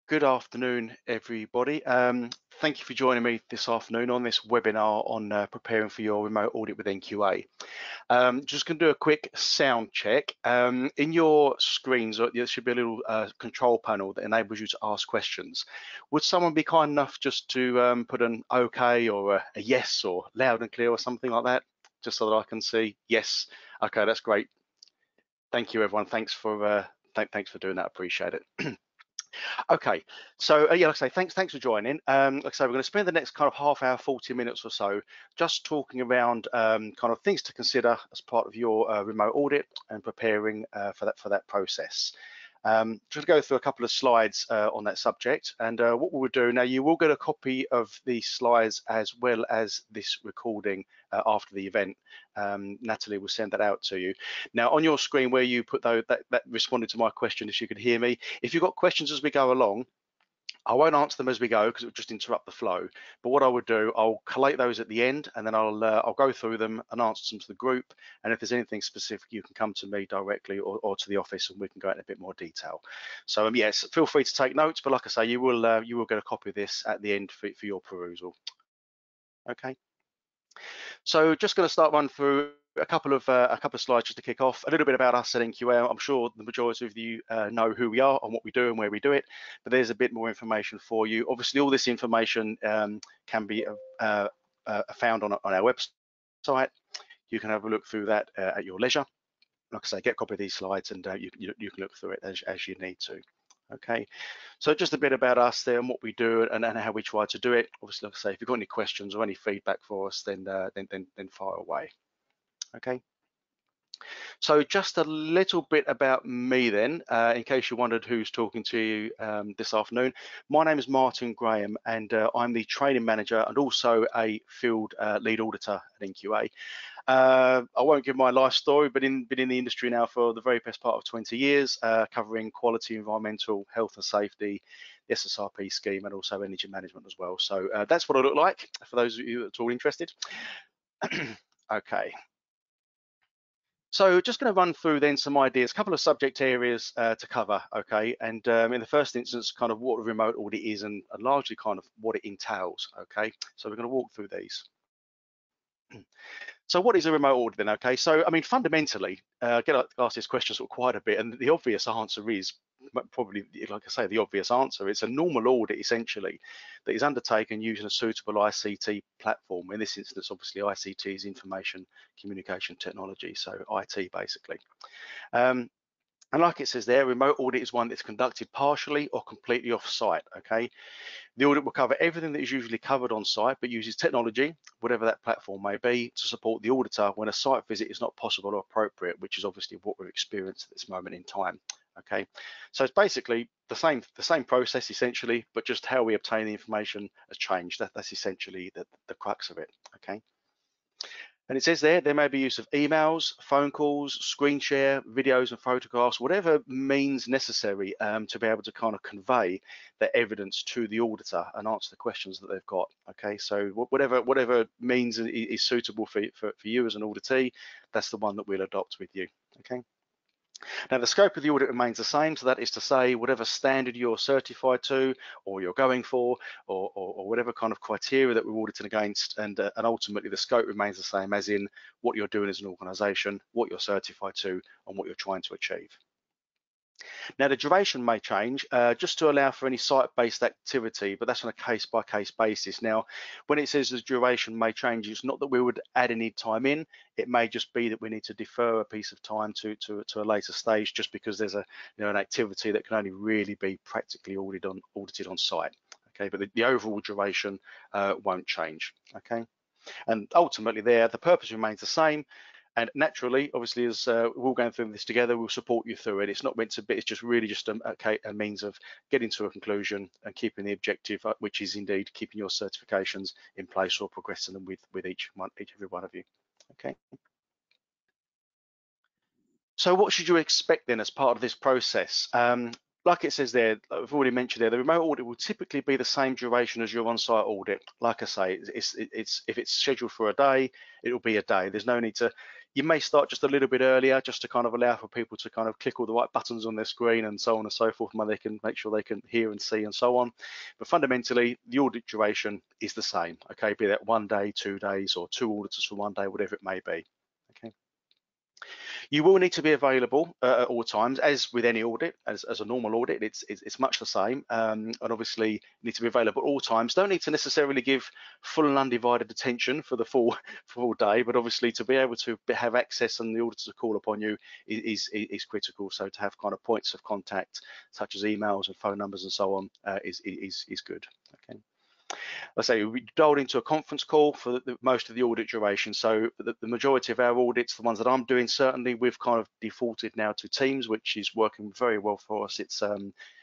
Good afternoon, everybody. Thank you for joining me this afternoon on this webinar on preparing for your remote audit with NQA. Just going to do a quick sound check. In your screens, there should be a little control panel that enables you to ask questions. Would someone be kind enough just to put an OK or a yes or loud and clear or something like that, just so that I can see? Yes. OK, that's great. Thank you, everyone. Thanks for doing that. Appreciate it. Okay, so yeah, like I say, thanks for joining. Like I say, we're going to spend the next kind of half hour, 40 minutes or so, just talking around kind of things to consider as part of your remote audit and preparing for that process. Just go through a couple of slides on that subject, and what we'll do now, you will get a copy of the slides as well as this recording after the event. Natalie will send that out to you. Now, on your screen where you put that responded to my question, if you could hear me, if you've got questions as we go along, I won't answer them as we go because it would just interrupt the flow. But what I would do, I'll collate those at the end, and then I'll go through them and answer them to the group. And if there's anything specific, you can come to me directly or to the office, and we can go into a bit more detail. So yes, feel free to take notes. But like I say, you will get a copy of this at the end for your perusal. Okay. So just going to start run through a couple of slides just to kick off. A little bit about us at NQA. I'm sure the majority of you know who we are and what we do and where we do it, but there's a bit more information for you. Obviously, all this information can be found on our website. You can have a look through that at your leisure. Like I say, get a copy of these slides, and you can look through it as you need to. Okay, so just a bit about us there and what we do and how we try to do it. Obviously, like I say, if you've got any questions or any feedback for us, then fire away. Okay. So just a little bit about me then, in case you wondered who's talking to you this afternoon. My name is Martin Graham, and I'm the training manager and also a field lead auditor at NQA. I won't give my life story, but been in the industry now for the very best part of 20 years, covering quality, environmental, health and safety, the SSRP scheme, and also energy management as well. So that's what I look like for those of you that are at all interested. Okay. So just going to run through then some ideas, a couple of subject areas to cover, okay? And in the first instance, kind of what a remote audit is and largely kind of what it entails, okay? So we're going to walk through these. So what is a remote audit then? Okay, so I mean, fundamentally, I get asked this question sort of quite a bit, and the obvious answer is probably, like I say, the obvious answer. It's a normal audit essentially that is undertaken using a suitable ICT platform. In this instance, obviously, ICT is information communication technology, so IT basically. And like it says there, remote audit is one that's conducted partially or completely off-site, okay? The audit will cover everything that is usually covered on site, but uses technology, whatever that platform may be, to support the auditor when a site visit is not possible or appropriate, which is obviously what we're experiencing at this moment in time. Okay, so it's basically the same process essentially, but just how we obtain the information has changed. That's essentially the crux of it. Okay. And it says there may be use of emails, phone calls, screen share, videos and photographs, whatever means necessary to be able to kind of convey that evidence to the auditor and answer the questions that they've got. Okay, so whatever means is suitable for you as an auditee, that's the one that we'll adopt with you. Okay. Now, the scope of the audit remains the same, so that is to say, whatever standard you're certified to, or you're going for, or whatever kind of criteria that we're auditing against, and ultimately the scope remains the same, as in what you're doing as an organisation, what you're certified to, and what you're trying to achieve. Now, the duration may change just to allow for any site-based activity, but that's on a case-by-case basis. Now, when it says the duration may change, it's not that we would add any time in. It may just be that we need to defer a piece of time to a later stage, just because there's an activity that can only really be practically audited on site. Okay, but the overall duration won't change. Okay, and ultimately, the purpose remains the same. And naturally, obviously, as we're all going through this together, we'll support you through it. It's not meant to be, it's just really just a means of getting to a conclusion and keeping the objective, which is indeed keeping your certifications in place or progressing them with every one of you. Okay. So what should you expect then as part of this process? Like it says there, I've already mentioned there, the remote audit will typically be the same duration as your on-site audit. Like I say, if it's scheduled for a day, it will be a day. There's no need to, You may start just a little bit earlier, just to kind of allow for people to kind of click all the right buttons on their screen and so on and so forth, and they can make sure they can hear and see and so on. But fundamentally, the audit duration is the same, okay, be that 1 day, 2 days, or 2 auditors for 1 day, whatever it may be. Okay. You will need to be available at all times, as with any audit, as a normal audit, it's much the same. And obviously, you need to be available at all times. Don't need to necessarily give full and undivided attention for the full day, but obviously to be able to have access and the auditor to call upon you is critical. So to have kind of points of contact, such as emails and phone numbers and so on, is good. Okay. Let's say we dialed into a conference call for most of the audit duration. So the majority of our audits, the ones that I'm doing, certainly we've kind of defaulted now to Teams, which is working very well for us. It's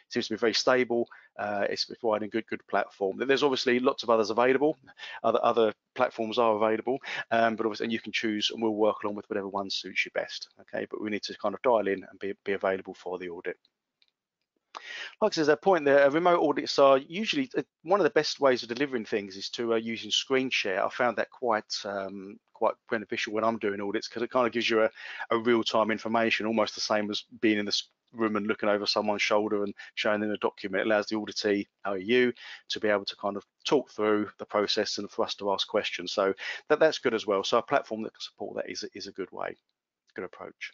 seems to be very stable. It's providing a good platform. There's obviously lots of others available. Other platforms are available, but obviously, and you can choose, and we'll work along with whatever one suits you best. Okay, but we need to kind of dial in and be available for the audit. Like I said, there's a point there. Remote audits are usually one of the best ways of delivering things is to using screen share. I found that quite beneficial when I'm doing audits, because it kind of gives you a real-time information, almost the same as being in this room and looking over someone's shoulder and showing them a document. It allows the auditee, you, to be able to kind of talk through the process and for us to ask questions. So that's good as well. So a platform that can support that is a good way, good approach.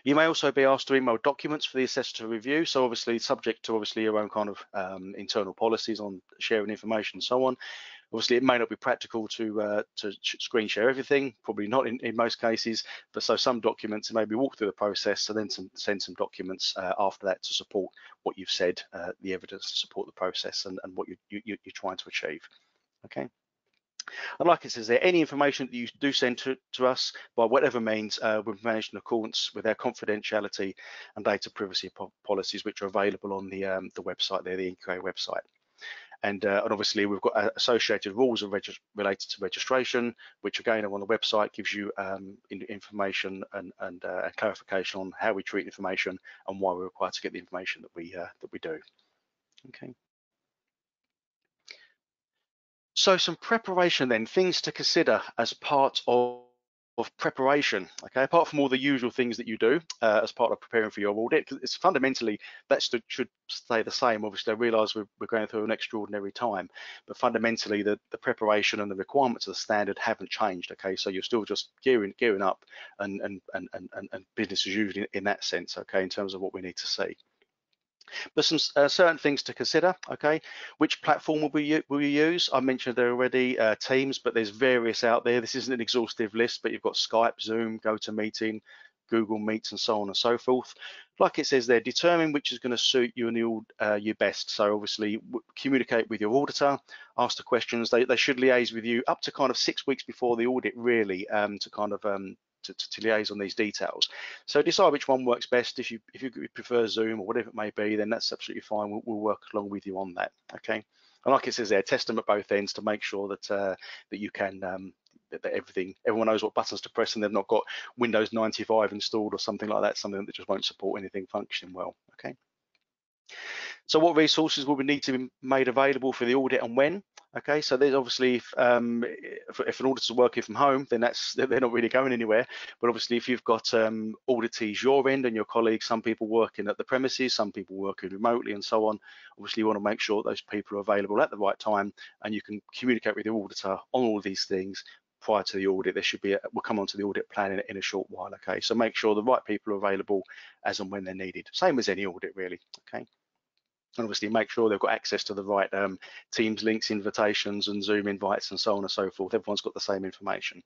You may also be asked to email documents for the assessor to review. So obviously subject to your own kind of internal policies on sharing information and so on. Obviously, it may not be practical to screen share everything, probably not in most cases, but so some documents, maybe walk through the process and then send some documents after that to support what you've said, the evidence to support the process and what you're trying to achieve. Okay. And like it says there, any information that you do send to us by whatever means, we've managed in accordance with our confidentiality and data privacy policies, which are available on the website there, the NQA website. And obviously we've got associated rules related to registration, which again are on the website, gives you information and clarification on how we treat information and why we're required to get the information that we do. Okay. So some preparation then, things to consider as part of preparation, okay, apart from all the usual things that you do as part of preparing for your audit, because it's fundamentally that should stay the same. Obviously, I realise we're going through an extraordinary time, but fundamentally the preparation and the requirements of the standard haven't changed, okay, so you're still just gearing up and business as usual in that sense, okay, in terms of what we need to see. But some certain things to consider, okay? Which platform will you use? I mentioned there already, Teams, but there's various out there. This isn't an exhaustive list, but you've got Skype, Zoom, GoToMeeting, Google Meets, and so on and so forth. Like it says there, determine which is going to suit you and you best. So obviously communicate with your auditor, ask the questions. They should liaise with you up to kind of 6 weeks before the audit, really, to kind of to liaise on these details. So decide which one works best. If you prefer Zoom or whatever it may be, then that's absolutely fine. We'll work along with you on that. Okay. And like it says there, test them at both ends to make sure that that you can that everyone knows what buttons to press and they've not got Windows 95 installed or something like that, something that just won't support anything functioning well. Okay. So what resources will we need to be made available for the audit and when? Okay, so there's obviously, if an auditor's working from home, then they're not really going anywhere. But obviously, if you've got auditees your end and your colleagues, some people working at the premises, some people working remotely and so on, obviously you want to make sure those people are available at the right time and you can communicate with the auditor on all these things prior to the audit. There should be, we'll come on to the audit plan in a short while, okay? So make sure the right people are available as and when they're needed. Same as any audit, really, okay? And obviously make sure they've got access to the right Teams links, invitations and Zoom invites and so on and so forth. Everyone's got the same information.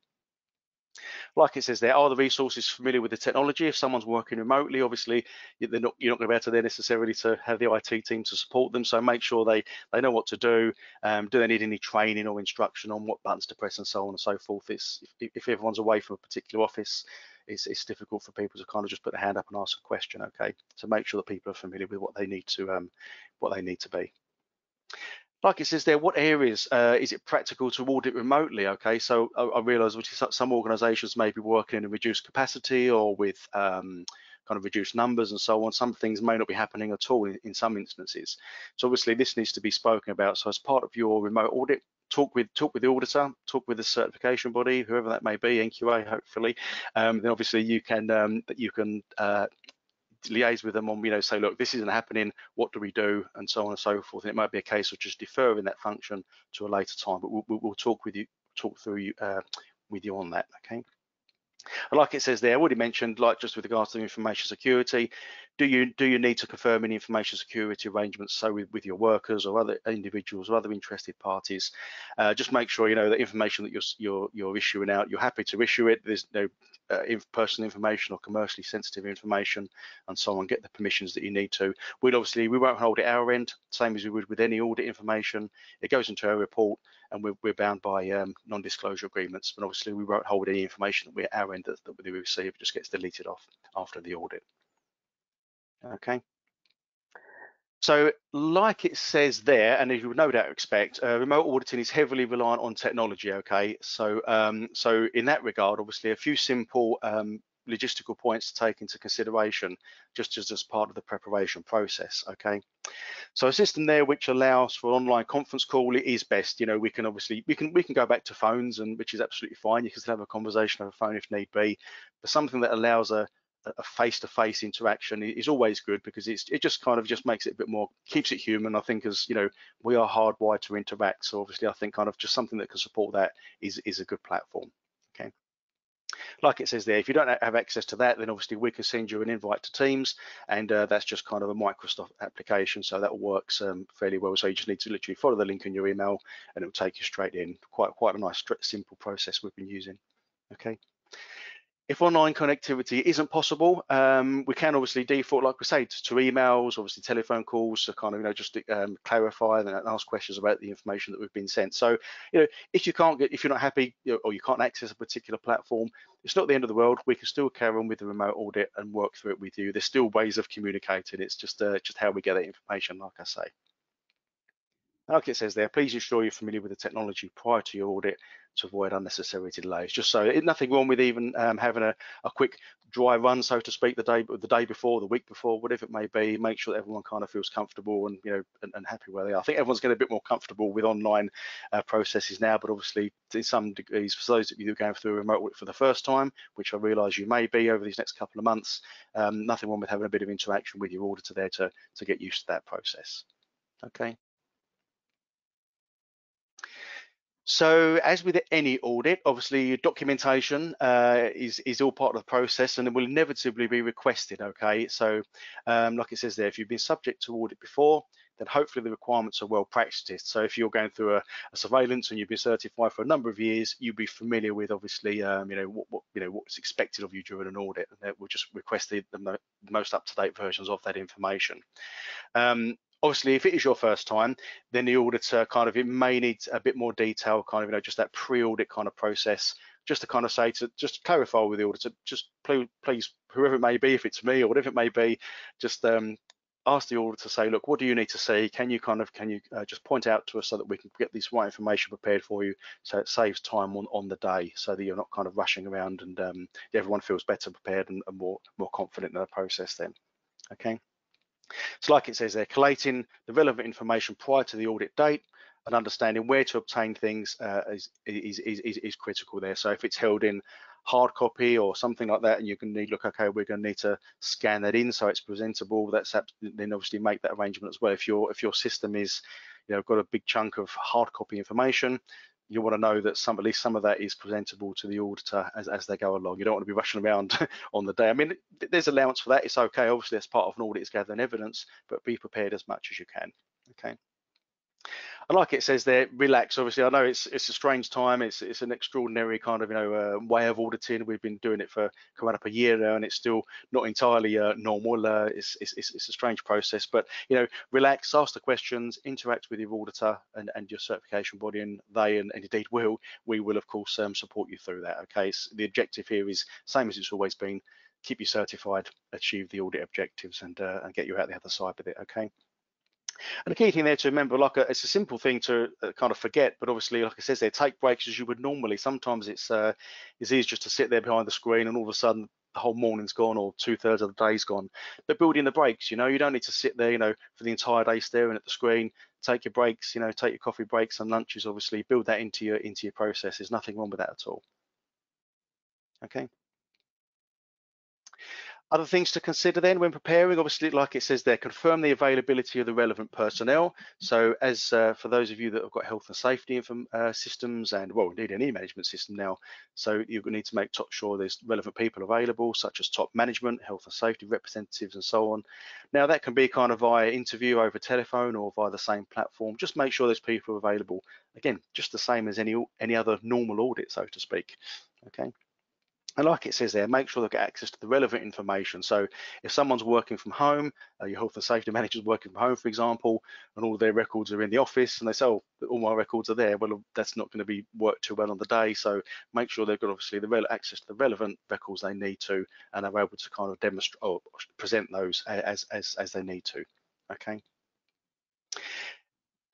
Like it says there, are the resources familiar with the technology? If someone's working remotely, obviously you're not going to be able to there necessarily to have the IT team to support them. So make sure they know what to do. Do they need any training or instruction on what buttons to press and so on and so forth? If everyone's away from a particular office, it's difficult for people to kind of just put their hand up and ask a question. Okay, so make sure that people are familiar with what they need to be. Like it says there, what areas is it practical to audit remotely? Okay, so I realise some organisations may be working in a reduced capacity or with kind of reduce numbers and so on. Some things may not be happening at all in some instances. So obviously this needs to be spoken about. So as part of your remote audit, talk with the auditor, talk with the certification body, whoever that may be, NQA hopefully. Then obviously you can liaise with them on, say, look, this isn't happening, what do we do, and so on and so forth. And it might be a case of just deferring that function to a later time, but we'll talk with you, with you on that. Okay. Like it says there, I already mentioned, like just with regards to information security, do you need to confirm any information security arrangements, so with your workers or other individuals or other interested parties? Just make sure that information that you're issuing out, you're happy to issue it. There's no personal information or commercially sensitive information and so on. Get the permissions that you need to. We won't hold it our end, same as we would with any audit information. It goes into our report, and we're bound by non-disclosure agreements, but obviously we won't hold any information that we're our end that we receive. It just gets deleted off after the audit. Okay. So like it says there, and as you would no doubt expect, remote auditing is heavily reliant on technology. Okay, so so in that regard, obviously a few simple logistical points to take into consideration just as part of the preparation process. Okay, so a system there which allows for online conference call is best. We can obviously we can go back to phones, and which is absolutely fine. You can still have a conversation over a phone if need be, but something that allows a face-to-face interaction is always good, because it just kind of just makes it a bit more, keeps it human. I think, as we are hardwired to interact, so obviously I think kind of just something that can support that is a good platform. Okay. Like it says there, if you don't have access to that, then obviously we can send you an invite to Teams, and that's just kind of a Microsoft application, so that works fairly well. So you just need to literally follow the link in your email, and it will take you straight in. Quite a nice, simple process we've been using. Okay. If online connectivity isn't possible, we can obviously default, like we say, to emails, obviously telephone calls, to kind of just clarify and ask questions about the information that we've been sent. So if you're not happy, or you can't access a particular platform, it's not the end of the world. We can still carry on with the remote audit and work through it with you. There's still ways of communicating. It's just how we get that information, like I say. Like it says there, please ensure you're familiar with the technology prior to your audit to avoid unnecessary delays. Just so, nothing wrong with even having a quick dry run, so to speak, the day before, the week before, whatever it may be. Make sure that everyone kind of feels comfortable and and happy where they are. I think everyone's getting a bit more comfortable with online processes now, but obviously to some degrees, for those of you who are going through a remote audit for the first time, which I realise you may be over these next couple of months, nothing wrong with having a bit of interaction with your auditor there to get used to that process. Okay. So as with any audit, obviously documentation is all part of the process, and it will inevitably be requested. Okay, so like it says there, if you've been subject to audit before, then hopefully the requirements are well practiced. So if you're going through a surveillance and you've been certified for a number of years, you'll be familiar with obviously what's expected of you during an audit, and we'll just request the most up-to-date versions of that information. Obviously, if it is your first time, then the auditor it may need a bit more detail, just that pre-audit kind of process, just to kind of say, just clarify with the auditor, just please, whoever it may be, if it's me or whatever it may be, just ask the auditor, say, look, what do you need to see? Can you just point out to us so that we can get this right information prepared for you, so it saves time on the day, so that you're not kind of rushing around, and everyone feels better prepared and more confident in the process then. Okay. So like it says there, collating the relevant information prior to the audit date and understanding where to obtain things is critical there. So if it's held in hard copy or something like that, and you can okay, we're going to need to scan that in so it's presentable, then obviously make that arrangement as well. If your system is got a big chunk of hard copy information, you want to know that at least some of that is presentable to the auditor as they go along. You don't want to be rushing around on the day. I mean, there's allowance for that. It's okay. Obviously, that's part of an audit, is gathering evidence, but be prepared as much as you can. Okay. And like it says there, relax. Obviously, I know it's a strange time. It's an extraordinary kind of way of auditing. We've been doing it for coming up a year now, and it's still not entirely normal. It's a strange process, but relax, ask the questions, interact with your auditor and your certification body, and they and indeed we will of course support you through that. Okay, so the objective here is same as it's always been: keep you certified, achieve the audit objectives, and get you out the other side with it. Okay. And the key thing there to remember, it's a simple thing to kind of forget, but obviously, like I says there, take breaks as you would normally. Sometimes it's easy just to sit there behind the screen, and all of a sudden the whole morning's gone or 2/3 of the day's gone. But build in the breaks, you don't need to sit there, for the entire day staring at the screen. Take your breaks, take your coffee breaks and lunches, obviously. Build that into your process. There's nothing wrong with that at all. Okay. Other things to consider then when preparing, obviously, like it says there, confirm the availability of the relevant personnel. So as for those of you that have got health and safety systems and, well, indeed any management system now, so you need to make sure there's relevant people available, such as top management, health and safety representatives and so on. Now that can be kind of via interview over telephone or via the same platform. Just make sure there's people available. Again, just the same as any other normal audit, so to speak. Okay. And like it says there, make sure they get access to the relevant information. So if someone's working from home, your health and safety manager's working from home, for example, and all their records are in the office and they say, oh, all my records are there, well, that's not going to be worked too well on the day. So make sure they've got obviously the access to the relevant records they need to, and are able to kind of demonstrate or present those as they need to. Okay.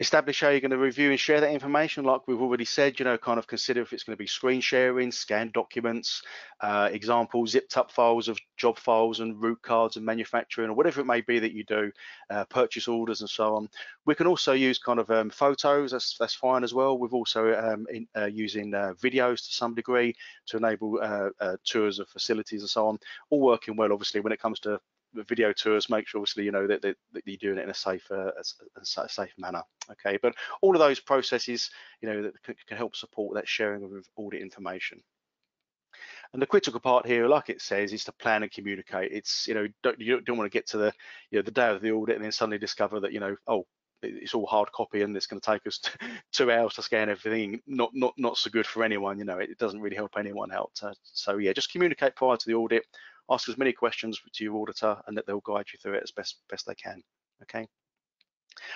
Establish how you're going to review and share that information. Like we've already said, kind of consider if it's going to be screen sharing, scanned documents, examples, zipped up files of job files and route cards and manufacturing, or whatever it may be that you do, purchase orders and so on. We can also use kind of photos, that's fine as well. We've also using videos to some degree to enable tours of facilities and so on, all working well, obviously, when it comes to video tours. Make sure obviously that you're doing it in a safe manner. Okay, but all of those processes that can help support that sharing of audit information. And the critical part here, like it says, is to plan and communicate. It's you don't want to get to the the day of the audit and then suddenly discover that oh, it's all hard copy and it's going to take us 2 hours to scan everything. Not so good for anyone. It doesn't really help anyone out. So yeah, just communicate prior to the audit. Ask as many questions to your auditor, and that they'll guide you through it as best they can. Okay.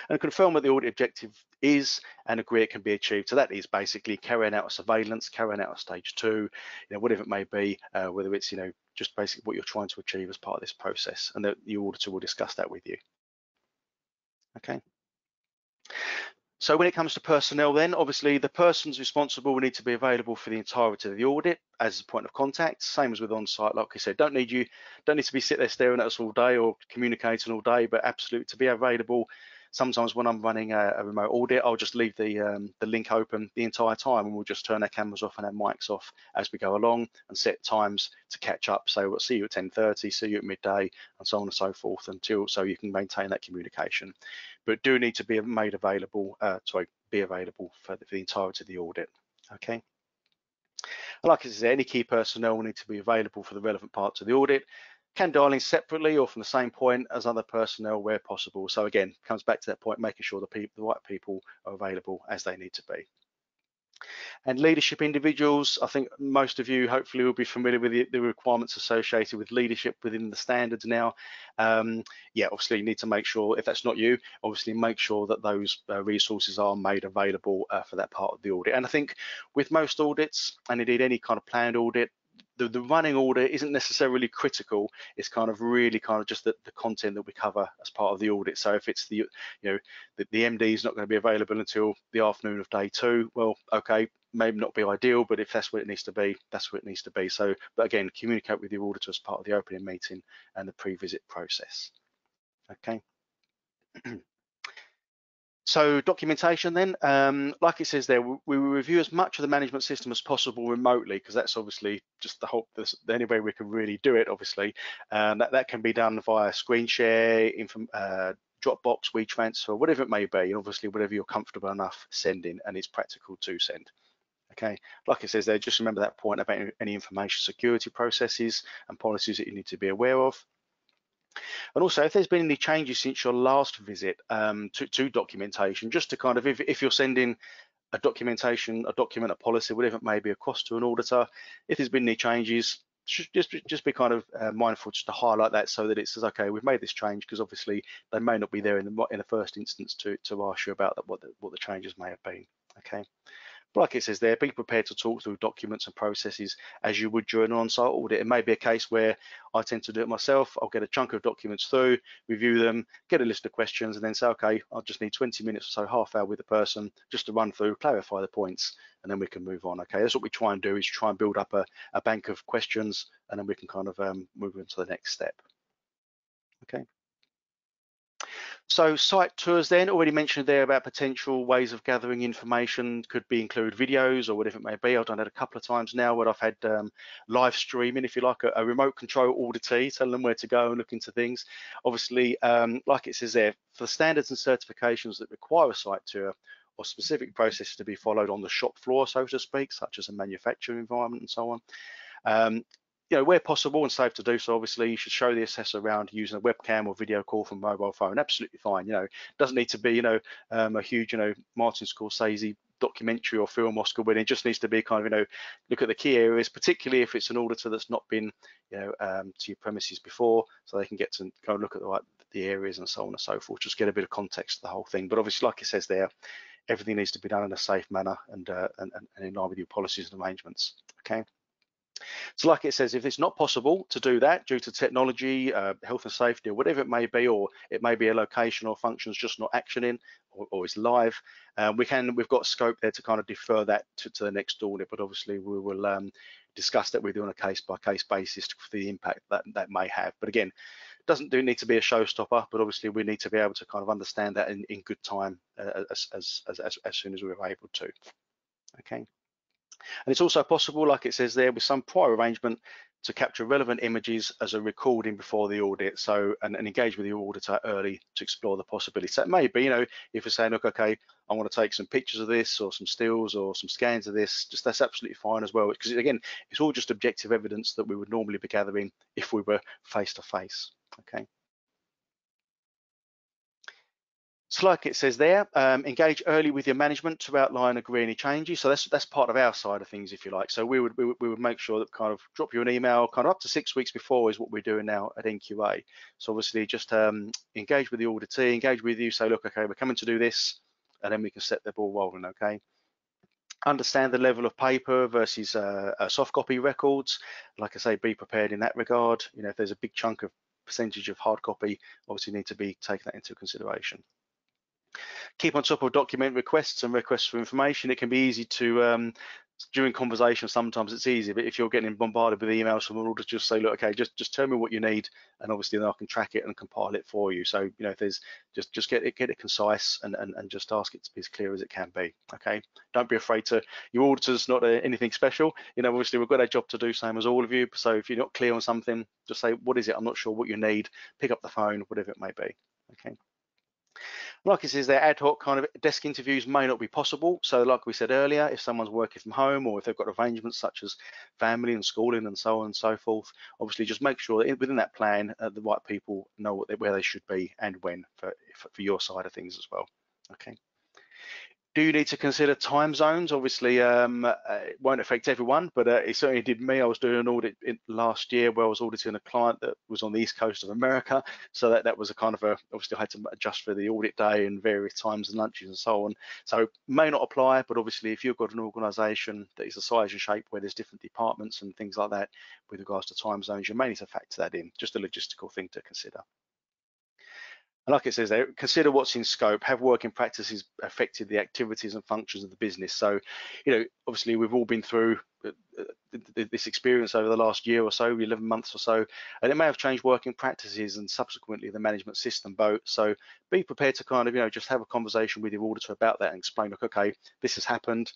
And confirm what the audit objective is and agree it can be achieved. So that is basically carrying out a surveillance, carrying out a stage 2, whatever it may be, whether it's just basically what you're trying to achieve as part of this process, and that the auditor will discuss that with you. Okay. So when it comes to personnel then, obviously the persons responsible will need to be available for the entirety of the audit as a point of contact, same as with on-site. Like I said, don't need to be sitting there staring at us all day or communicating all day, but absolutely to be available. Sometimes when I'm running a remote audit, I'll just leave the link open the entire time, and we'll just turn our cameras off and our mics off as we go along and set times to catch up. So we'll see you at 10:30, see you at midday, and so on and so forth, so you can maintain that communication. But do need to be made available, be available for the entirety of the audit. Okay. Like I said, any key personnel will need to be available for the relevant parts of the audit. Can dial in separately or from the same point as other personnel where possible. So again, comes back to that point, making sure the right people are available as they need to be. And leadership individuals, I think most of you hopefully will be familiar with the requirements associated with leadership within the standards now. Yeah, obviously you need to make sure, if that's not you, obviously make sure that those resources are made available for that part of the audit. And I think with most audits, and indeed any kind of planned audit, the running audit isn't necessarily critical. It's kind of really kind of just the content that we cover as part of the audit. So if it's the MD is not going to be available until the afternoon of day 2, well, okay, maybe not be ideal, but if that's what it needs to be, that's what it needs to be. So, but again, communicate with your auditor as part of the opening meeting and the pre-visit process. Okay. So documentation then, like it says there, we will review as much of the management system as possible remotely, because that's obviously just the only way we can really do it, obviously. That can be done via screen share, Dropbox, WeTransfer, whatever it may be, and obviously whatever you're comfortable enough sending and it's practical to send. Okay, like it says there, just remember that point about any information security processes and policies that you need to be aware of. And also, if there's been any changes since your last visit to documentation, just to kind of, if you're sending a document, a policy, whatever it may be, across to an auditor, if there's been any changes, just be kind of mindful just to highlight that, so that it says, okay, we've made this change, because obviously they may not be there in the first instance to ask you about what the changes may have been. Okay. But like it says there, be prepared to talk through documents and processes as you would during an on-site audit. It may be a case where I tend to do it myself. I'll get a chunk of documents through, review them, get a list of questions, and then say, okay, I'll just need 20 minutes or so, half hour with the person just to run through, clarify the points, and then we can move on. Okay, that's what we try and do, is try and build up a bank of questions, and then we can kind of move into the next step. Okay. So site tours then, already mentioned there about potential ways of gathering information, could be include videos or whatever it may be. I've done it a couple of times now where I've had live streaming, if you like, a remote control auditee, telling them where to go and look into things. Obviously, like it says there, for the standards and certifications that require a site tour or specific processes to be followed on the shop floor, so to speak, such as a manufacturing environment and so on. Where possible and safe to do so, obviously, you should show the assessor around using a webcam or video call from mobile phone. Absolutely fine. Doesn't need to be, a huge, Martin Scorsese documentary or film Oscar winning. It just needs to be kind of, look at the key areas, particularly if it's an auditor that's not been, to your premises before, so they can get to go and look at the areas and so on and so forth. Just get a bit of context to the whole thing. But obviously, like it says there, everything needs to be done in a safe manner and in line with your policies and arrangements. Okay. So like it says, if it's not possible to do that due to technology, health and safety, or whatever it may be, or it may be a location or function's just not actioning or is live, we've got scope there to kind of defer that to the next audit, but obviously we will discuss that with you on a case-by-case basis for the impact that may have. But again, doesn't need to be a showstopper, but obviously we need to be able to kind of understand that in good time as soon as we're able to. Okay. And it's also possible, like it says there, with some prior arrangement to capture relevant images as a recording before the audit, so and engage with the auditor early to explore the possibilities. So it may be, if we're saying, look, okay, I want to take some pictures of this or some stills or some scans of this, that's absolutely fine as well, because again, it's all just objective evidence that we would normally be gathering if we were face to face. Okay. So like it says there, engage early with your management to outline, agree any changes. So that's part of our side of things, if you like. So we would make sure that kind of drop you an email kind of up to 6 weeks before is what we're doing now at NQA. So obviously just engage with the auditee, engage with you, say, look, okay, we're coming to do this, and then we can set the ball rolling, okay? Understand the level of paper versus soft copy records. Like I say, be prepared in that regard. If there's a big chunk of percentage of hard copy, obviously need to be taken that into consideration. Keep on top of document requests and requests for information. It can be easy to, during conversation, sometimes it's easy, but if you're getting bombarded with emails from an auditor, just say, look, okay, just tell me what you need, and obviously then I can track it and compile it for you. So, if there's, just get it concise and just ask it to be as clear as it can be, okay? Don't be afraid to, your auditor's not anything special. Obviously we've got our job to do, same as all of you. So if you're not clear on something, just say, what is it? I'm not sure what you need. Pick up the phone, whatever it may be, okay? Like it says, their ad hoc kind of desk interviews may not be possible. So like we said earlier, if someone's working from home or if they've got arrangements such as family and schooling and so on and so forth, obviously just make sure that within that plan, the right people know where they should be and when for your side of things as well. Okay. Do you need to consider time zones? Obviously, it won't affect everyone, but it certainly did me. I was doing an audit last year where I was auditing a client that was on the east coast of America. So that was a kind of obviously I had to adjust for the audit day and various times and lunches and so on. So may not apply, but obviously if you've got an organisation that is the size and shape where there's different departments and things like that with regards to time zones, you may need to factor that in, just a logistical thing to consider. And like it says there, consider what's in scope. Have working practices affected the activities and functions of the business? So, obviously we've all been through this experience over the last year or so, 11 months or so, and it may have changed working practices and subsequently the management system both. So be prepared to kind of, just have a conversation with your auditor about that and explain, look, okay, this has happened.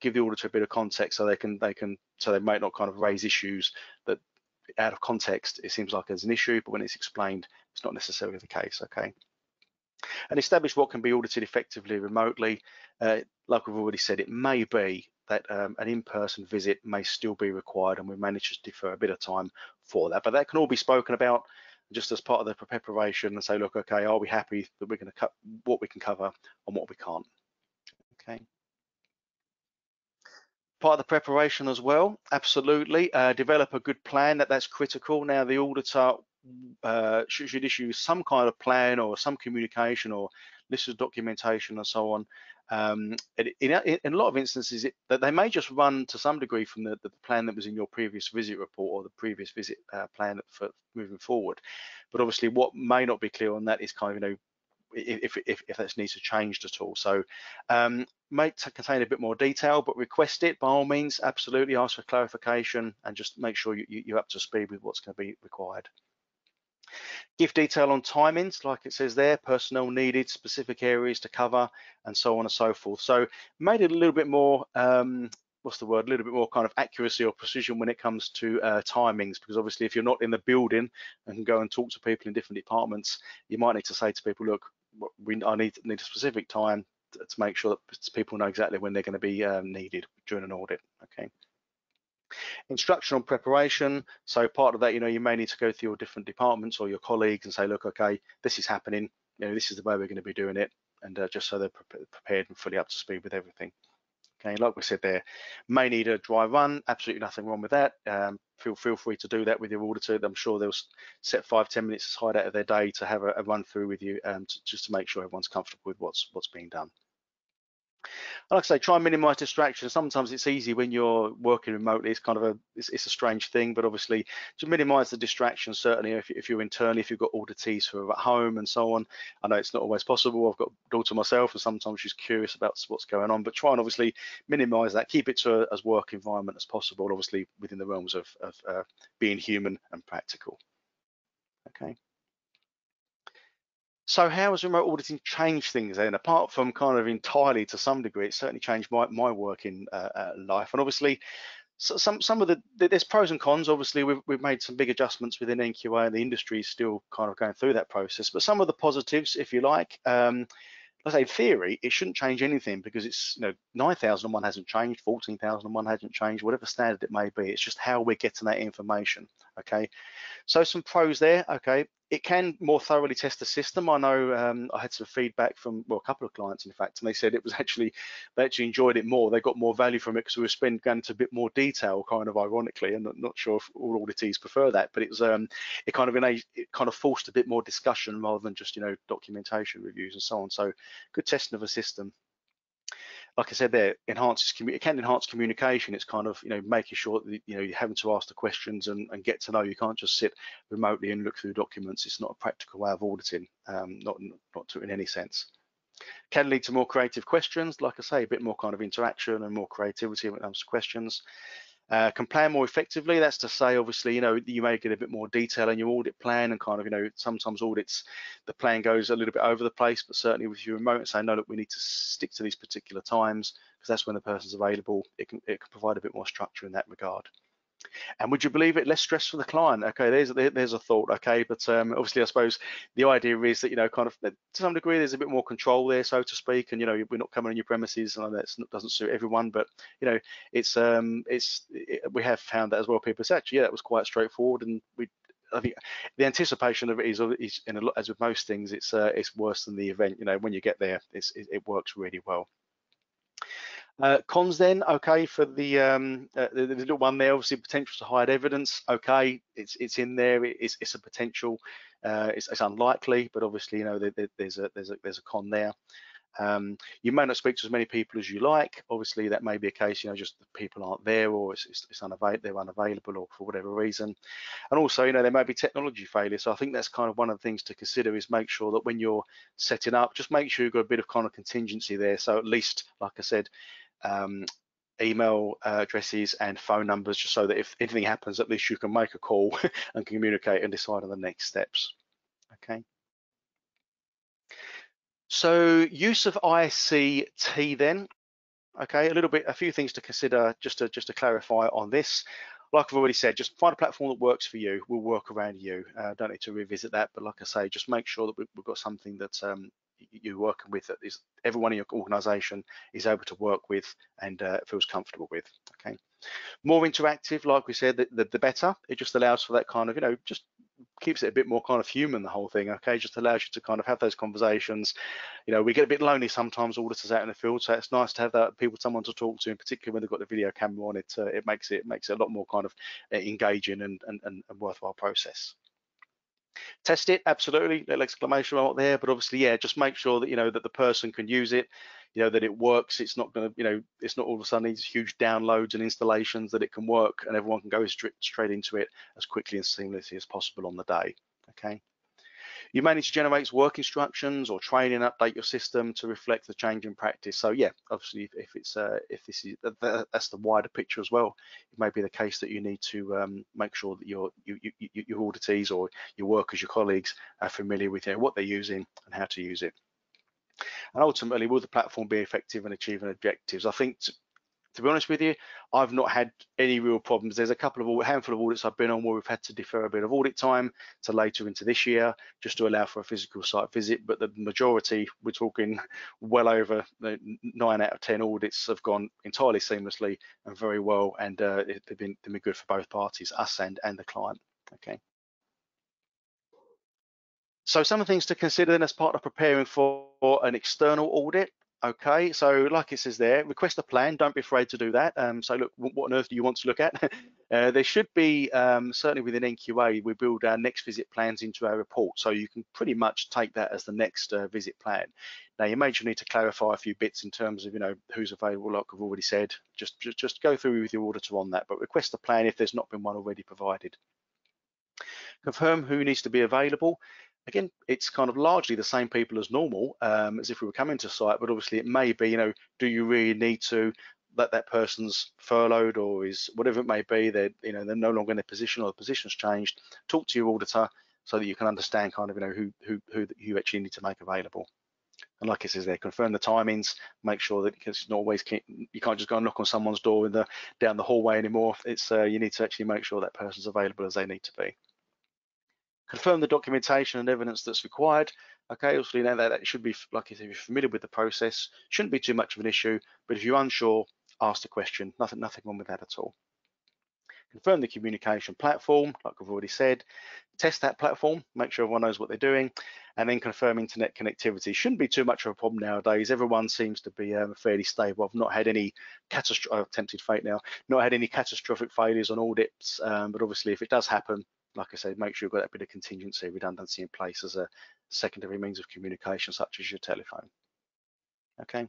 Give the auditor a bit of context so so they might not kind of raise issues that out of context it seems like there's an issue, but when it's explained, it's not necessarily the case, okay? And establish what can be audited effectively remotely. Like we've already said, it may be that an in-person visit may still be required, and we manage to defer a bit of time for that, but that can all be spoken about just as part of the preparation and say, look, okay, are we happy that we're going to cut what we can cover and what we can't, okay? Part of the preparation as well, absolutely. Develop a good plan. That's critical. Now the auditor should issue some kind of plan or some communication or list of documentation and so on. In a lot of instances, that they may just run to some degree from the plan that was in your previous visit report or the previous visit plan for moving forward. But obviously, what may not be clear on that is kind of, if that needs to change at all. So may contain a bit more detail, but request it by all means. Absolutely, ask for clarification and just make sure you're up to speed with what's going to be required. Give detail on timings, like it says there, personnel needed, specific areas to cover, and so on and so forth. So made it a little bit more, what's the word, a little bit more kind of accuracy or precision when it comes to timings, because obviously if you're not in the building and can go and talk to people in different departments, you might need to say to people, look, I need a specific time to make sure that people know exactly when they're going to be needed during an audit. Okay. Instructional preparation. So part of that, you may need to go through your different departments or your colleagues and say, look, okay, this is happening. This is the way we're going to be doing it, and just so they're prepared and fully up to speed with everything. Okay, like we said there, may need a dry run. Absolutely nothing wrong with that. Feel free to do that with your auditor. I'm sure they'll set 5-10 minutes aside out of their day to have a run through with you, just to make sure everyone's comfortable with what's being done. Like I say, try and minimize distractions. Sometimes it's easy when you're working remotely. It's kind of it's a strange thing, but obviously to minimize the distractions, certainly if you're internally, if you've got auditees who are at home and so on. I know it's not always possible. I've got a daughter myself, and sometimes she's curious about what's going on, but try and obviously minimize that. Keep it to as work environment as possible, obviously within the realms of being human and practical. Okay. So how has remote auditing changed things then? Apart from kind of entirely to some degree, it's certainly changed my working life. And obviously, some of there's pros and cons. Obviously, we've made some big adjustments within NQA, and the industry is still kind of going through that process. But some of the positives, if you like, I say in theory, it shouldn't change anything, because it's 9001 hasn't changed, 14001 hasn't changed, whatever standard it may be. It's just how we're getting that information. Okay. So some pros there. Okay, it can more thoroughly test the system. I know I had some feedback from, well, a couple of clients in fact, and they said they actually enjoyed it more. They got more value from it because we were going into a bit more detail, kind of ironically, and not sure if all auditees prefer that, but it was it kind of forced a bit more discussion rather than just documentation reviews and so on. So good testing of a system. Like I said there, it can enhance communication. It's kind of making sure that you're having to ask the questions and get to know. You can't just sit remotely and look through documents. It's not a practical way of auditing, not in any sense. Can lead to more creative questions. Like I say, a bit more kind of interaction and more creativity when it comes to questions. Can plan more effectively. That's to say, obviously, you may get a bit more detail in your audit plan, and kind of, sometimes audits, the plan goes a little bit over the place, but certainly with your remote and saying, no, look, we need to stick to these particular times because that's when the person's available. It can provide a bit more structure in that regard. And would you believe it, less stress for the client? Okay, there's a thought. Okay, but obviously, I suppose the idea is that kind of to some degree there's a bit more control there, so to speak, and we're not coming on your premises, and that doesn't suit everyone, but we have found that as well. People say, actually, yeah, that was quite straightforward, and I think the anticipation of it is as with most things, it's worse than the event. When you get there, it works really well. Cons then, okay, for the little one there, obviously potential to hide evidence. Okay, it's in there. It's a potential. It's unlikely, but obviously there's a con there. You may not speak to as many people as you like. Obviously, that may be a case, just the people aren't there, or they're unavailable, or for whatever reason. And also, there may be technology failure. So I think that's kind of one of the things to consider, is make sure that when you're setting up, just make sure you've got a bit of kind of contingency there. So at least, like I said, email addresses and phone numbers, just so that if anything happens, at least you can make a call and communicate and decide on the next steps. Okay. So use of ICT then. Okay, a few things to consider just to clarify on this. Like I've already said, just find a platform that works for you. We'll work around you. Don't need to revisit that, but like I say, just make sure that we've got something that you're working with, that is everyone in your organisation is able to work with and feels comfortable with. Okay, more interactive, like we said, the better. It just allows for that kind of, just keeps it a bit more kind of human, the whole thing. Okay, just allows you to kind of have those conversations. We get a bit lonely sometimes, auditors out in the field, so it's nice to have that someone to talk to, in particular when they've got the video camera on. It makes it a lot more kind of engaging and worthwhile process. Test it, absolutely, little exclamation mark there, but obviously, yeah, just make sure that that the person can use it, that it works. It's not going to, it's not all of a sudden these huge downloads and installations, that it can work and everyone can go straight into it as quickly and seamlessly as possible on the day. Okay. You may need to generate work instructions or training, update your system to reflect the change in practice. So yeah, obviously, if this is that's the wider picture as well. It may be the case that you need to make sure that your auditees or your workers, your colleagues, are familiar with what they're using and how to use it. And ultimately, will the platform be effective in achieving objectives? I think, to be honest with you, I've not had any real problems. There's a handful of audits I've been on where we've had to defer a bit of audit time to later into this year just to allow for a physical site visit. But the majority, we're talking well over 9 out of 10 audits, have gone entirely seamlessly and very well, and they've been good for both parties, us and the client. Okay. So some of the things to consider then as part of preparing for an external audit. Okay, so like it says there, request a plan. Don't be afraid to do that. So look, what on earth do you want to look at? There should be, certainly within NQA, we build our next visit plans into our report. So you can pretty much take that as the next visit plan. Now you may just need to clarify a few bits in terms of, who's available, like I've already said. Just go through with your auditor on that, but request a plan if there's not been one already provided. Confirm who needs to be available. Again, it's kind of largely the same people as normal, as if we were coming to site, but obviously it may be, do you really need to let that person's furloughed, or is whatever it may be, they're no longer in a position, or the position's changed. Talk to your auditor so that you can understand kind of, who you actually need to make available. And like it says there, confirm the timings, make sure that, because not always you can't just go and knock on someone's door down the hallway anymore. It's you need to actually make sure that person's available as they need to be. Confirm the documentation and evidence that's required. Okay, also that should be, like if you're familiar with the process, shouldn't be too much of an issue, but if you're unsure, ask the question. Nothing wrong with that at all. Confirm the communication platform, like I've already said. Test that platform, make sure everyone knows what they're doing, and then confirm internet connectivity. Shouldn't be too much of a problem nowadays. Everyone seems to be fairly stable. I've not had any catastrophic, tempted fate now, not had any catastrophic failures on audits, but obviously if it does happen, like I said, make sure you've got that bit of contingency redundancy in place as a secondary means of communication, such as your telephone. Okay.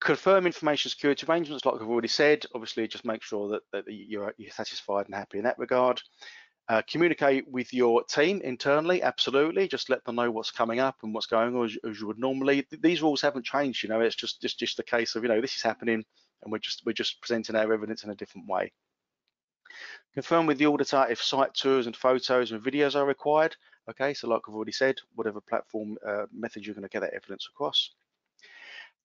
Confirm information security arrangements, like I've already said. Obviously, just make sure that you're satisfied and happy in that regard. Communicate with your team internally, absolutely. Just let them know what's coming up and what's going on as you would normally. These rules haven't changed, it's just the case of, this is happening, and we're just presenting our evidence in a different way. Confirm with the auditor if site tours and photos and videos are required. Okay, so like I've already said, whatever platform method you're going to get that evidence across.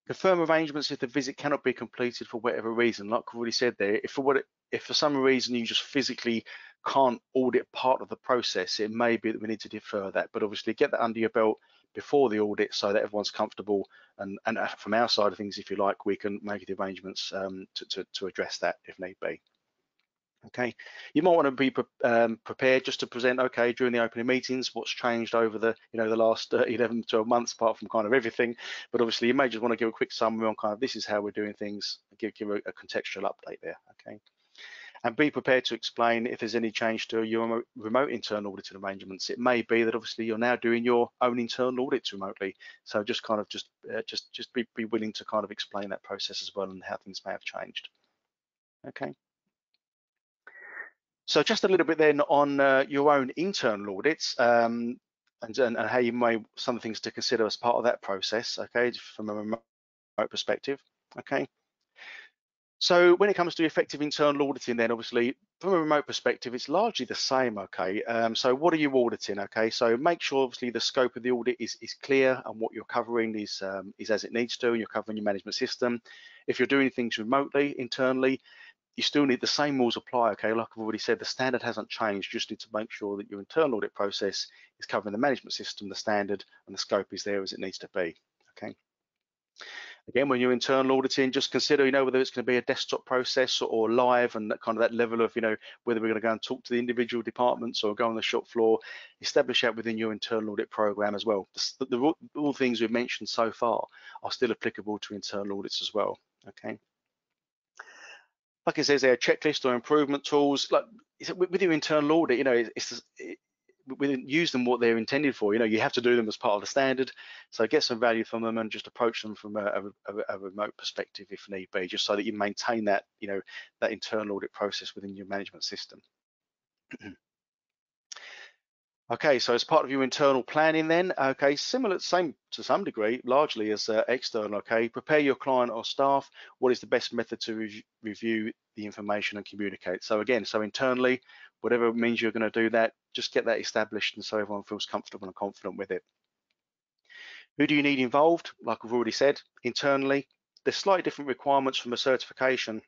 Confirm arrangements if the visit cannot be completed for whatever reason. Like I've already said there, if for some reason you just physically can't audit part of the process, it may be that we need to defer that. But obviously get that under your belt before the audit so that everyone's comfortable. And from our side of things, if you like, we can make the arrangements to address that if need be. Okay, you might want to be prepared just to present, okay, during the opening meetings, what's changed over the the last 11, 12 months, apart from kind of everything. But obviously you may just want to give a quick summary on kind of this is how we're doing things, give a contextual update there. Okay, and be prepared to explain if there's any change to your remote internal auditing arrangements. It may be that obviously you're now doing your own internal audits remotely, so just kind of just be willing to kind of explain that process as well and how things may have changed. Okay. So just a little bit then on your own internal audits and how you may, some things to consider as part of that process, okay, from a remote perspective, okay. So when it comes to effective internal auditing then, obviously, from a remote perspective, it's largely the same, okay. So what are you auditing, okay? So make sure, obviously, the scope of the audit is clear and what you're covering is as it needs to, and you're covering your management system. If you're doing things remotely, internally, you still need the same rules apply, okay? Like I've already said, the standard hasn't changed. You just need to make sure that your internal audit process is covering the management system, the standard, and the scope is there as it needs to be, okay? Again, when you're internal auditing, just consider, whether it's going to be a desktop process or live, and that kind of that level of, whether we're going to go and talk to the individual departments or go on the shop floor, establish that within your internal audit program as well. All things we've mentioned so far are still applicable to internal audits as well, okay? Like it says there, checklist or improvement tools. Like with your internal audit, use them what they're intended for. You have to do them as part of the standard, so get some value from them and just approach them from a remote perspective if need be, just so that you maintain that that internal audit process within your management system. Okay, so as part of your internal planning then, okay, same to some degree, largely as external, okay, prepare your client or staff what is the best method to review the information and communicate. So again, so internally, whatever means you're going to do that, just get that established and so everyone feels comfortable and confident with it. Who do you need involved? Like we've already said, internally, there's slightly different requirements from a certification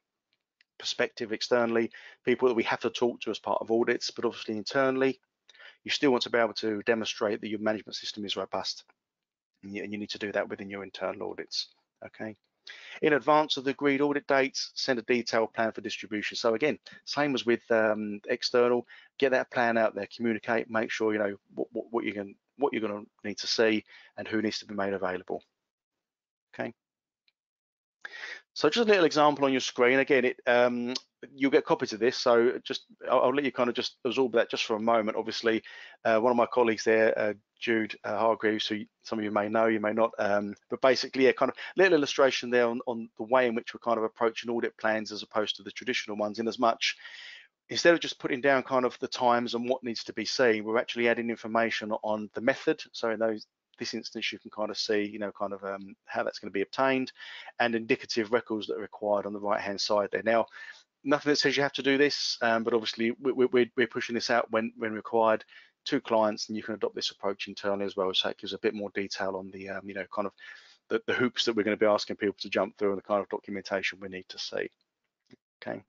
perspective externally, people that we have to talk to as part of audits, but obviously internally, you still want to be able to demonstrate that your management system is robust, and you need to do that within your internal audits. Okay. In advance of the agreed audit dates, send a detailed plan for distribution. So again, same as with external, get that plan out there, communicate, make sure you know what you're going to need to see and who needs to be made available. Okay. So just a little example on your screen. Again, you'll get copies of this, so just I'll let you kind of just absorb that just for a moment. Obviously, one of my colleagues there, Jude Hargreaves, who some of you may know, you may not, but basically, yeah, kind of little illustration there on the way in which we're kind of approaching audit plans as opposed to the traditional ones, in as much instead of just putting down kind of the times and what needs to be seen, we're actually adding information on the method. So in this instance, you can kind of see, kind of how that's going to be obtained, and indicative records that are required on the right-hand side there. Now, nothing that says you have to do this, but obviously we're pushing this out when required to clients, and you can adopt this approach internally as well. So it gives a bit more detail on the, kind of the hoops that we're going to be asking people to jump through and the kind of documentation we need to see. Okay.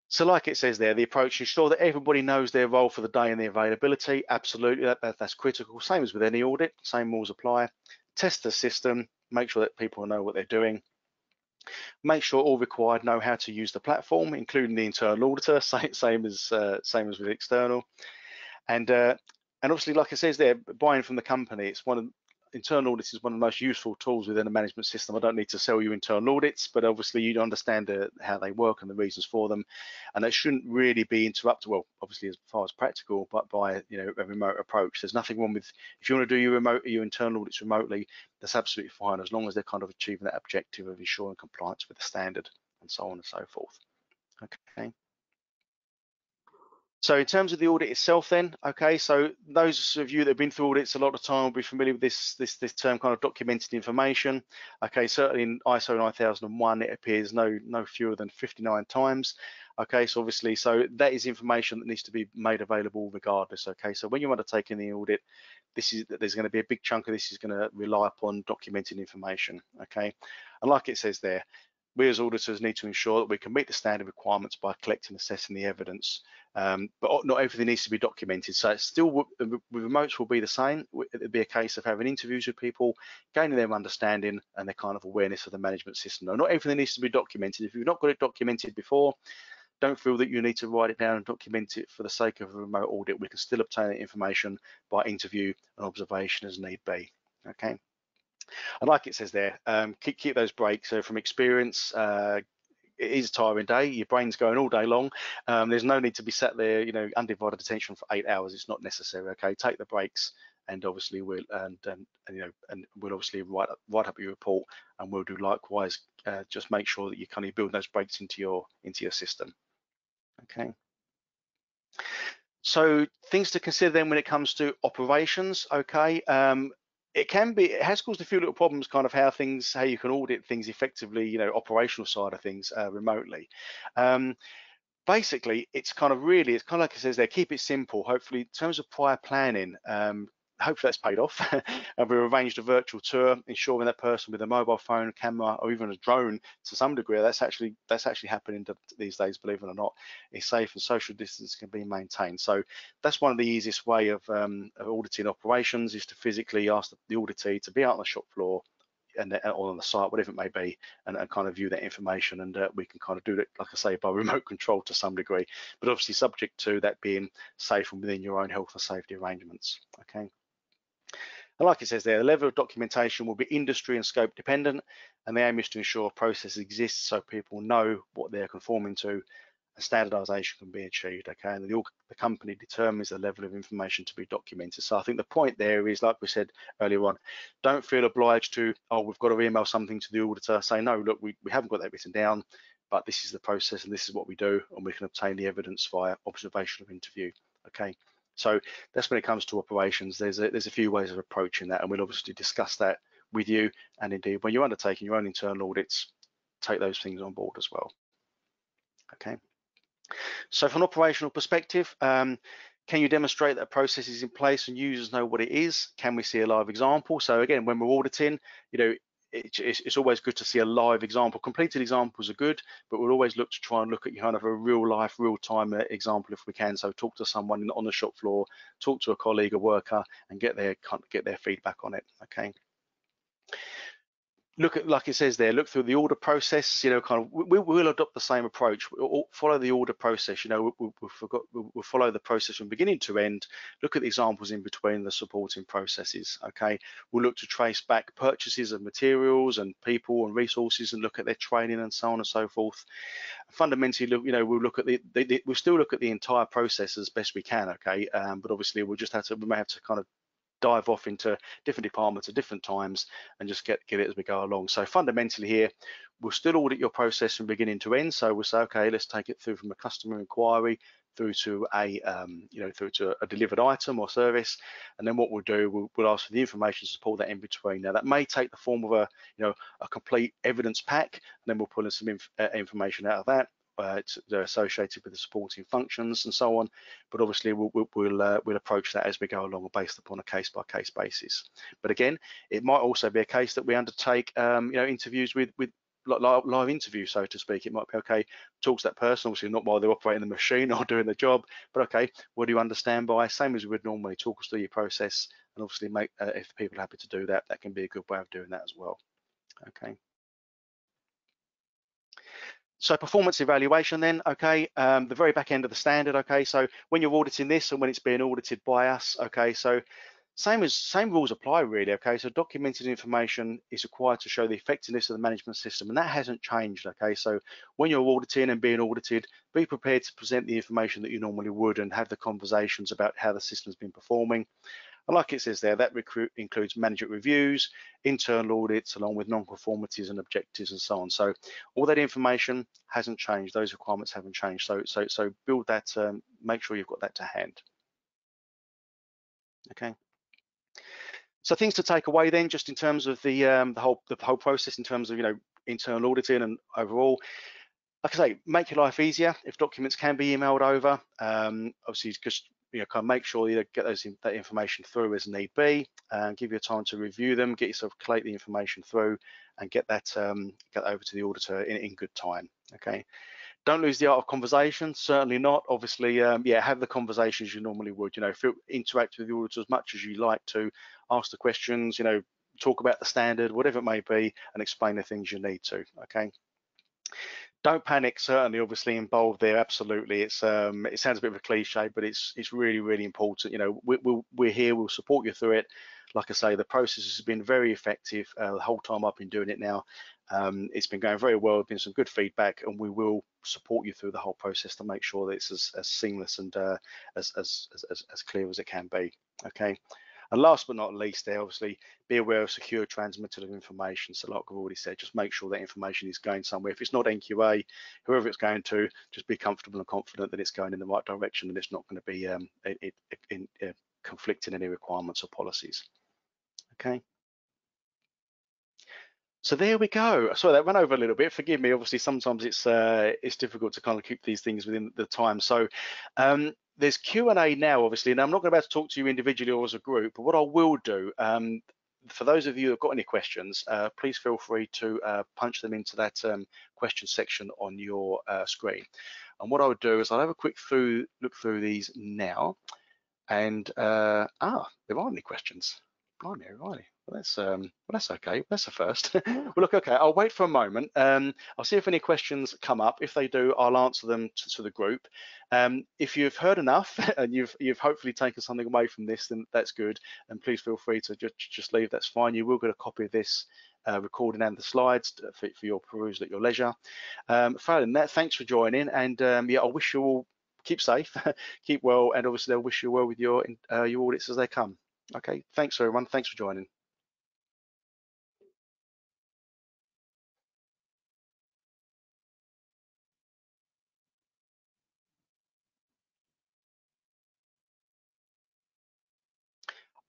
So like it says there, the approach, ensure that everybody knows their role for the day and the availability. Absolutely, that's critical. Same as with any audit, same rules apply. Test the system, make sure that people know what they're doing. Make sure all required know how to use the platform, including the internal auditor, same as with external. And obviously, like it says there, buying from the company, internal audits is one of the most useful tools within a management system. I don't need to sell you internal audits, but obviously you understand how they work and the reasons for them, and they shouldn't really be interrupted. Well, obviously as far as practical, but by a remote approach. There's nothing wrong with, if you want to do your internal audits remotely, that's absolutely fine, as long as they're kind of achieving that objective of ensuring compliance with the standard and so on and so forth. Okay. So in terms of the audit itself then, okay, so those of you that have been through audits a lot of time will be familiar with this term, kind of documented information. Okay, certainly in ISO 9001, it appears no fewer than 59 times. Okay, so obviously, so that is information that needs to be made available regardless. Okay, so when you're undertaking the audit, there's going to be a big chunk of this is going to rely upon documented information. Okay, and like it says there, we as auditors need to ensure that we can meet the standard requirements by collecting and assessing the evidence. But not everything needs to be documented. So it's still, with remotes will be the same. It'll be a case of having interviews with people, gaining their understanding and their kind of awareness of the management system. No, not everything needs to be documented. If you've not got it documented before, don't feel that you need to write it down and document it for the sake of a remote audit. We can still obtain that information by interview and observation as need be. Okay. And like it says there, keep those breaks. So from experience, it is a tiring day. Your brain's going all day long. There's no need to be sat there, undivided attention for 8 hours. It's not necessary. Okay, take the breaks, and obviously we'll obviously write up your report, and we'll do likewise. Just make sure that you kind of build those breaks into your system. Okay. So things to consider then when it comes to operations. Okay. It has caused a few little problems, kind of how you can audit things effectively, operational side of things remotely. Basically, it's kind of like it says there, keep it simple. Hopefully, in terms of prior planning, hopefully that's paid off. And we've arranged a virtual tour, ensuring that person with a mobile phone, camera, or even a drone, to some degree, that's actually happening these days, believe it or not, is safe and social distance can be maintained. So that's one of the easiest way of auditing operations, is to physically ask the auditee to be out on the shop floor or on the site, whatever it may be, and kind of view that information, and we can kind of do it, like I say, by remote control to some degree, but obviously subject to that being safe and within your own health and safety arrangements. Okay. And like it says there, the level of documentation will be industry and scope dependent, and the aim is to ensure a process exists so people know what they're conforming to and standardization can be achieved, okay? And the company determines the level of information to be documented. So I think the point there is, like we said earlier on, don't feel obliged to, oh, we've got to email something to the auditor. Say, no, look, we haven't got that written down, but this is the process and this is what we do, and we can obtain the evidence via observational interview, okay? So that's when it comes to operations. There's a few ways of approaching that, and we'll obviously discuss that with you. And indeed, when you're undertaking your own internal audits, take those things on board as well. Okay. So from an operational perspective, can you demonstrate that a process is in place and users know what it is? Can we see a live example? So again, when we're auditing, you know, it's always good to see a live example. Completed examples are good, but we'll always look to try and look at kind of a real life, real time example if we can. So talk to someone on the shop floor, talk to a colleague, a worker, and get their feedback on it. Okay. Look at, like it says there, look through the order process, you know, kind of, we'll adopt the same approach. We'll follow the order process, you know, we'll follow the process from beginning to end, look at the examples in between the supporting processes, okay? We'll look to trace back purchases of materials and people and resources and look at their training and so on and so forth. Fundamentally, look, you know, we'll look at we'll still look at the entire process as best we can, okay? But obviously we may have to kind of dive off into different departments at different times and just get it as we go along. So fundamentally here, we'll still audit your process from beginning to end. So we'll say, okay, let's take it through from a customer inquiry through to a through to a delivered item or service, and then what we'll do, we'll ask for the information to support that in between. Now that may take the form of a a complete evidence pack, and then we'll pull in some information out of that. They're associated with the supporting functions and so on, but obviously we'll approach that as we go along based upon a case-by-case basis. But again, it might also be a case that we undertake interviews with live interviews, so to speak. It might be, okay, talk to that person, obviously not while they're operating the machine or doing the job, but okay, what do you understand by? Same as we would normally, talk us through your process, and obviously if people are happy to do that, that can be a good way of doing that as well. Okay. So performance evaluation then, okay, the very back end of the standard, okay, so when you're auditing this and when it's being audited by us, okay, so same rules apply really, okay, so documented information is required to show the effectiveness of the management system, and that hasn't changed, okay, so when you're auditing and being audited, be prepared to present the information that you normally would and have the conversations about how the system's been performing. And like it says there, that includes management reviews, internal audits, along with non-conformities and objectives and so on. So all that information hasn't changed. Those requirements haven't changed. So build that, make sure you've got that to hand. Okay. So things to take away then, just in terms of the whole process, in terms of internal auditing and overall. Like I say, make your life easier. If documents can be emailed over, obviously just kind of make sure you get that information through as need be, and give you time to review them, get yourself collate the information through, and get that over to the auditor in good time. Okay. Don't lose the art of conversation. Certainly not. Obviously, have the conversations you normally would. Interact with the auditor as much as you like to. Ask the questions. Talk about the standard, whatever it may be, and explain the things you need to. Okay. Don't panic, certainly obviously involved there, absolutely. It sounds a bit of a cliche, but it's really, really important. We're here, we'll support you through it. Like I say, the process has been very effective the whole time I've been doing it now. It's been going very well, been some good feedback, and we will support you through the whole process to make sure that it's as seamless and as clear as it can be. Okay. And last but not least, there obviously be aware of secure transmittal of information. So like I've already said, just make sure that information is going somewhere. If it's not NQA, whoever it's going to, just be comfortable and confident that it's going in the right direction and it's not going to be conflicting any requirements or policies. Okay. So there we go. Sorry, that went over a little bit. Forgive me. Obviously, sometimes it's difficult to kind of keep these things within the time. So there's Q&A now, obviously. Now, I'm not going to be able to talk to you individually or as a group, but what I will do, for those of you who've got any questions, please feel free to punch them into that question section on your screen. And what I would do is I'll have a quick look through these now. And there aren't any questions. Blimey, righty. Well, that's okay. That's a first. Well, look, okay. I'll wait for a moment. I'll see if any questions come up. If they do, I'll answer them to the group. If you've heard enough and you've hopefully taken something away from this, then that's good. And please feel free to just leave. That's fine. You will get a copy of this recording and the slides for your perusal at your leisure. Failing that, thanks for joining, and yeah, I wish you all keep safe, keep well, and obviously I wish you well with your audits as they come. Okay, thanks everyone. Thanks for joining.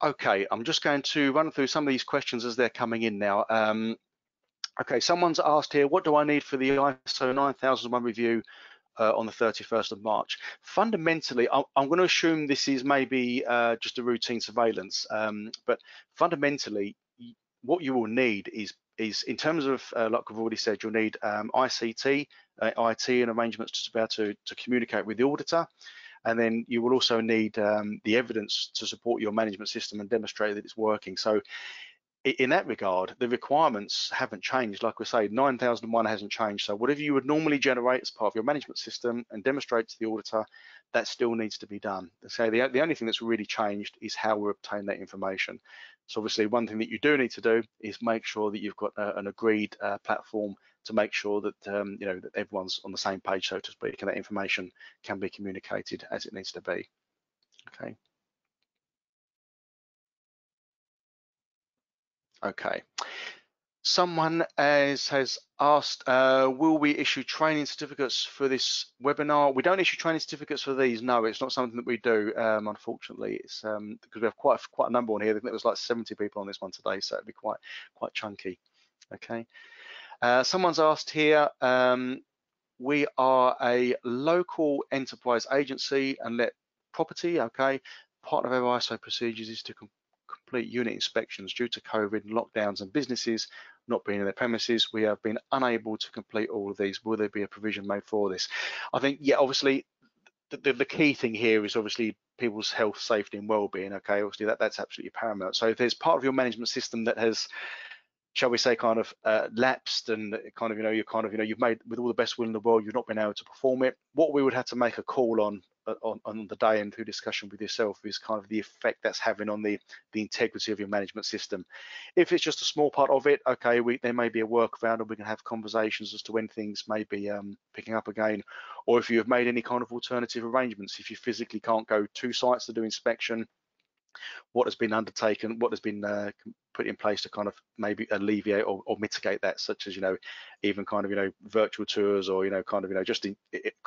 Okay, I'm just going to run through some of these questions as they're coming in now. Okay, someone's asked here, what do I need for the ISO 9001 review on the 31st of March? Fundamentally, I'm going to assume this is maybe just a routine surveillance, but fundamentally, what you will need is in terms of, like I've already said, you'll need ICT, IT and arrangements to be able to communicate with the auditor. And then you will also need the evidence to support your management system and demonstrate that it's working. So in that regard, the requirements haven't changed. Like we say, 9001 hasn't changed. So whatever you would normally generate as part of your management system and demonstrate to the auditor, that still needs to be done. So the only thing that's really changed is how we obtain that information. So obviously one thing that you do need to do is make sure that you've got an agreed platform to make sure that you know, that everyone's on the same page, so to speak, and that information can be communicated as it needs to be. Okay. Okay. Someone has asked, will we issue training certificates for this webinar? We don't issue training certificates for these. No, it's not something that we do. Unfortunately, it's because we have quite a number on here. I think there was like 70 people on this one today, so it'd be quite chunky. Okay. Someone's asked here. We are a local enterprise agency and let property. Okay. Part of our ISO procedures is to complete unit inspections. Due to COVID and lockdowns and businesses not being in their premises, we have been unable to complete all of these. Will there be a provision made for this? I think, yeah, obviously the key thing here is obviously people's health, safety and well-being. Okay, obviously that's absolutely paramount. So if there's part of your management system that has, shall we say, kind of lapsed and kind of, you've made, with all the best will in the world, you've not been able to perform it, what we would have to make a call on the day and through discussion with yourself is kind of the effect that's having on the integrity of your management system. If it's just a small part of it, okay, there may be a workaround and we can have conversations as to when things may be picking up again, or if you have made any kind of alternative arrangements, if you physically can't go to sites to do inspection, what has been undertaken, what has been put in place to kind of maybe alleviate or mitigate that, such as, even kind of, virtual tours, or, kind of, just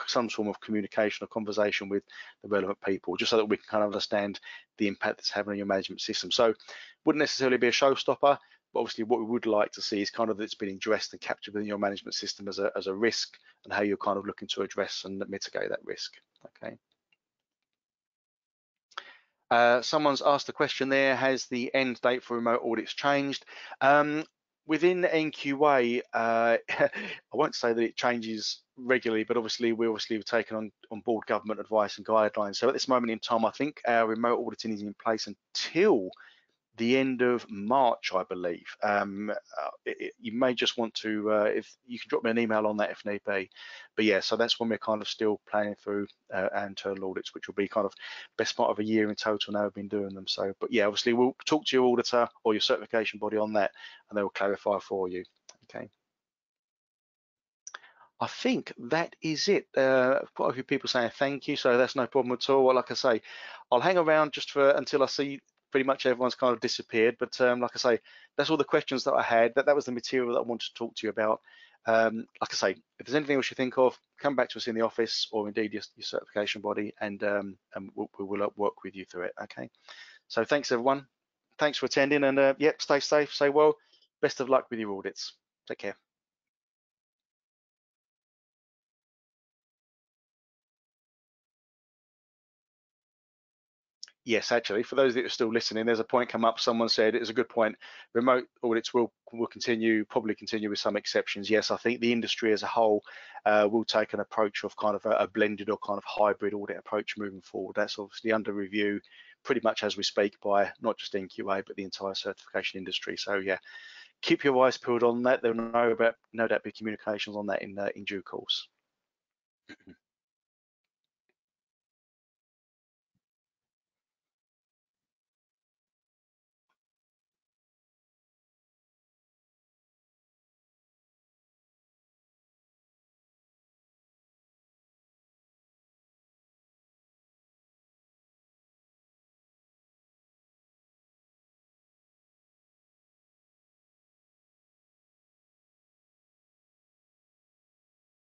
some form of communication or conversation with the relevant people, just so that we can kind of understand the impact that's having on your management system. So wouldn't necessarily be a showstopper, but obviously what we would like to see is kind of that it's been addressed and captured within your management system as a risk, and how you're kind of looking to address and mitigate that risk. Okay. Someone's asked the question there, has the end date for remote audits changed? Within NQA, I won't say that it changes regularly, but obviously we've taken on board government advice and guidelines. So at this moment in time, I think our remote auditing is in place until the end of March, I believe. You may just want to, if you can drop me an email on that if need be. But yeah, so that's when we're kind of still planning through our internal audits, which will be kind of best part of a year in total now we've been doing them. So, but yeah, obviously we'll talk to your auditor or your certification body on that, and they will clarify for you. Okay. I think that is it. Quite a few people saying thank you, so that's no problem at all. Like I say, I'll hang around just until I see pretty much everyone's kind of disappeared. But like I say, that's all the questions that I had. That was the material that I wanted to talk to you about. Like I say, if there's anything else you think of, come back to us in the office, or indeed your certification body, and we will work with you through it. Okay. So thanks everyone. Thanks for attending, and yep, stay safe, stay well. Best of luck with your audits. Take care. Yes, actually, for those that are still listening, there's a point come up. Someone said it is a good point. Remote audits will continue, probably continue with some exceptions. Yes, I think the industry as a whole will take an approach of kind of a blended or kind of hybrid audit approach moving forward. That's obviously under review pretty much as we speak by not just NQA but the entire certification industry. So yeah, keep your eyes peeled on that. There'll no doubt be communications on that in due course.